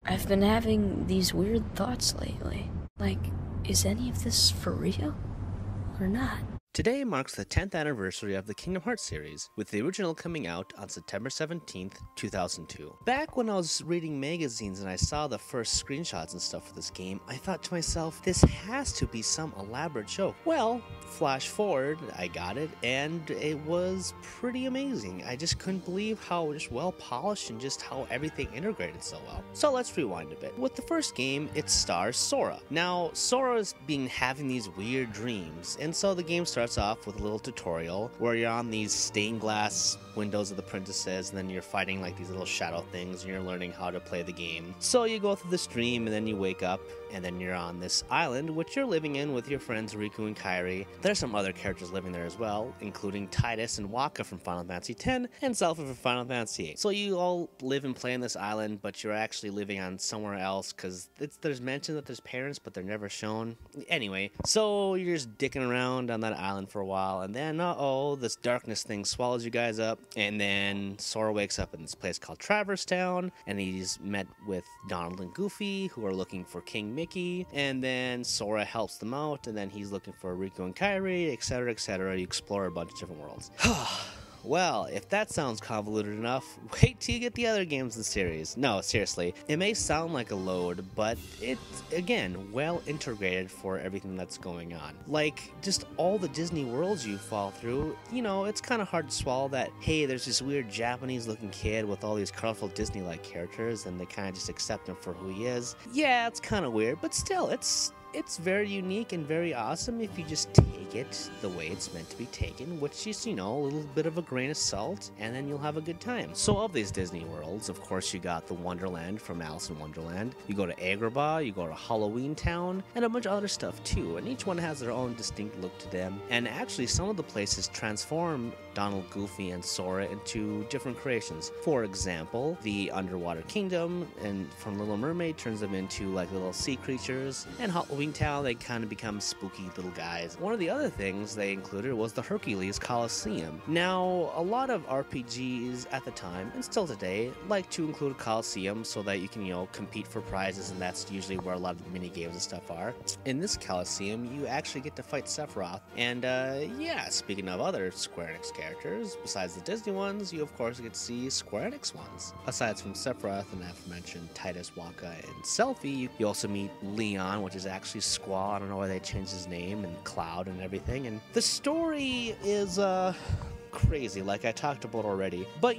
I've been having these weird thoughts lately. Like, is any of this for real? Or not? Today marks the 10th anniversary of the Kingdom Hearts series, with the original coming out on September 17th, 2002. Back when I was reading magazines and I saw the first screenshots and stuff for this game, I thought to myself, this has to be some elaborate joke. Well, flash forward, I got it, and it was pretty amazing. I just couldn't believe how just well polished and just how everything integrated so well. So let's rewind a bit. With the first game, it stars Sora. Now, Sora's been having these weird dreams, and so the game starts off with a little tutorial where you're on these stained glass windows of the princesses, and then you're fighting like these little shadow things, and you're learning how to play the game. So you go through this dream, and then you wake up, and then you're on this island, which you're living in with your friends Riku and Kairi. There's some other characters living there as well, including Tidus and Wakka from Final Fantasy X, and Zelda from Final Fantasy VIII. So you all live and play on this island, but you're actually living on somewhere else, because there's mention that there's parents, but they're never shown. Anyway, so you're just dicking around on that island for a while, and then, this darkness thing swallows you guys up, and then Sora wakes up in this place called Traverse Town, and he's met with Donald and Goofy, who are looking for King Mickey, and then Sora helps them out, and then he's looking for Riku and Kairi, etc., etc. You explore a bunch of different worlds. Well, if that sounds convoluted enough, wait till you get the other games in the series. No, seriously, it may sound like a load, but it's, again, well integrated for everything that's going on. Like, just all the Disney worlds you fall through, it's kind of hard to swallow that, hey, there's this weird Japanese-looking kid with all these colorful Disney-like characters, and they kind of just accept him for who he is. Yeah, it's kind of weird, but still, it's very unique and very awesome if you just take it the way it's meant to be taken, which is, a little bit of a grain of salt, and then you'll have a good time. So of these Disney worlds, of course, you got the Wonderland from Alice in Wonderland, you go to Agrabah, you go to Halloween Town, and a bunch of other stuff too, and each one has their own distinct look to them, and actually some of the places transform Donald, Goofy, and Sora into different creations. For example, the Underwater Kingdom and from Little Mermaid turns them into like little sea creatures, and Halloween Town, they kind of become spooky little guys. One of the other things they included was the Hercules Coliseum. Now, a lot of RPGs at the time, and still today, like to include a Coliseum so that you can, compete for prizes, and that's usually where a lot of the mini games and stuff are. In this Coliseum, you actually get to fight Sephiroth, and speaking of other Square Enix characters, besides the Disney ones, you of course get to see Square Enix ones. Aside from Sephiroth and aforementioned Tidus, Wakka, and Selphie, you also meet Leon, which is actually Squall. I don't know why they changed his name, and Cloud and everything, and the story is crazy, like I talked about already, but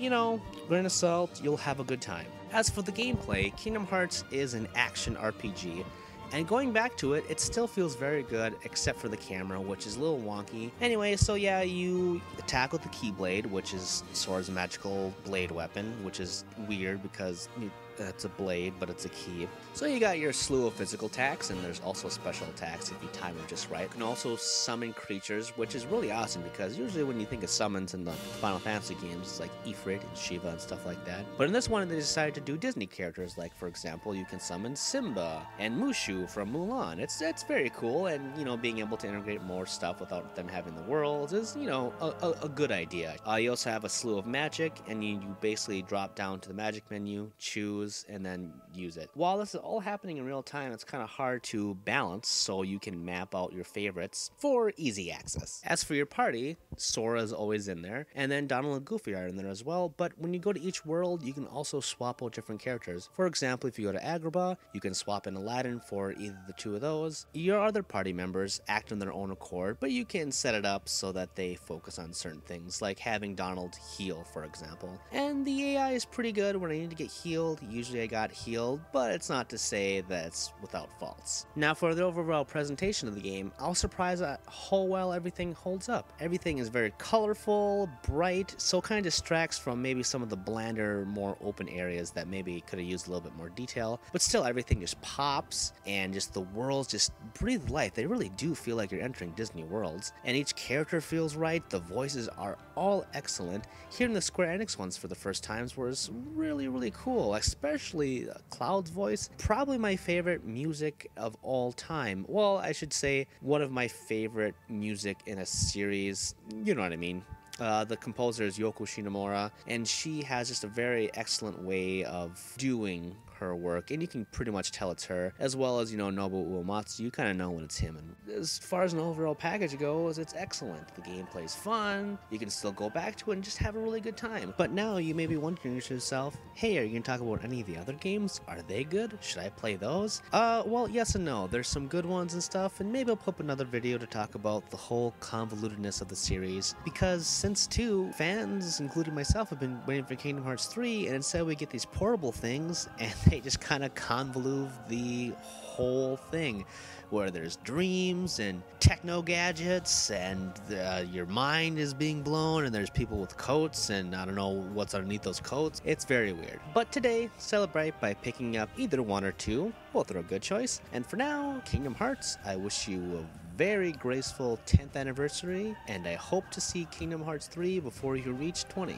grain of salt, you'll have a good time. As for the gameplay, Kingdom Hearts is an action RPG, and going back to it, it still feels very good, except for the camera, which is a little wonky. Anyway, so yeah, you attack with the Keyblade, which is Sora's magical blade weapon, which is weird because it's a blade, but it's a key. So you got your slew of physical attacks, and there's also special attacks if you time them just right. You can also summon creatures, which is really awesome because usually when you think of summons in the Final Fantasy games, it's like Ifrit and Shiva and stuff like that. But in this one, they decided to do Disney characters, like for example, you can summon Simba and Mushu from Mulan. It's very cool, and being able to integrate more stuff without them having the worlds is a good idea. You also have a slew of magic, and you basically drop down to the magic menu, choose, and then use it. While this is all happening in real time, it's kind of hard to balance, so you can map out your favorites for easy access. As for your party, Sora is always in there, and then Donald and Goofy are in there as well, but when you go to each world, you can also swap out different characters. For example, if you go to Agrabah, you can swap in Aladdin for either the two of those. Your other party members act on their own accord, but you can set it up so that they focus on certain things, like having Donald heal, for example. And the AI is pretty good. When I need to get healed, usually I got healed, but it's not to say that it's without faults. Now for the overall presentation of the game, I was surprised at how well everything holds up. Everything is very colorful, bright, so it kind of distracts from maybe some of the blander, more open areas that maybe could have used a little bit more detail, but still everything just pops, and just the worlds just breathe life. They really do feel like you're entering Disney worlds, and each character feels right. The voices are all excellent. Hearing the Square Enix ones for the first times was really, really cool, especially Cloud's voice. Probably my favorite music of all time. Well, I should say one of my favorite music in a series, you know what I mean. The composer is Yoko Shimomura, and she has just a very excellent way of doing her work, and you can pretty much tell it's her, as well as, Nobuo Uematsu. You kind of know when it's him, and as far as an overall package goes, it's excellent. The gameplay's fun, you can still go back to it and just have a really good time. But now you may be wondering to yourself, hey, are you going to talk about any of the other games? Are they good? Should I play those? Well, yes and no. There's some good ones and stuff, and maybe I'll put up another video to talk about the whole convolutedness of the series, because since 2, fans, including myself, have been waiting for Kingdom Hearts 3, and instead we get these portable things, and they just kind of convolute the whole thing, where there's dreams and techno gadgets, and your mind is being blown, and there's people with coats, and I don't know what's underneath those coats. It's very weird. But today, celebrate by picking up either 1 or 2. Both are a good choice. And for now, Kingdom Hearts, I wish you a very graceful 10th anniversary, and I hope to see Kingdom Hearts 3 before you reach 20.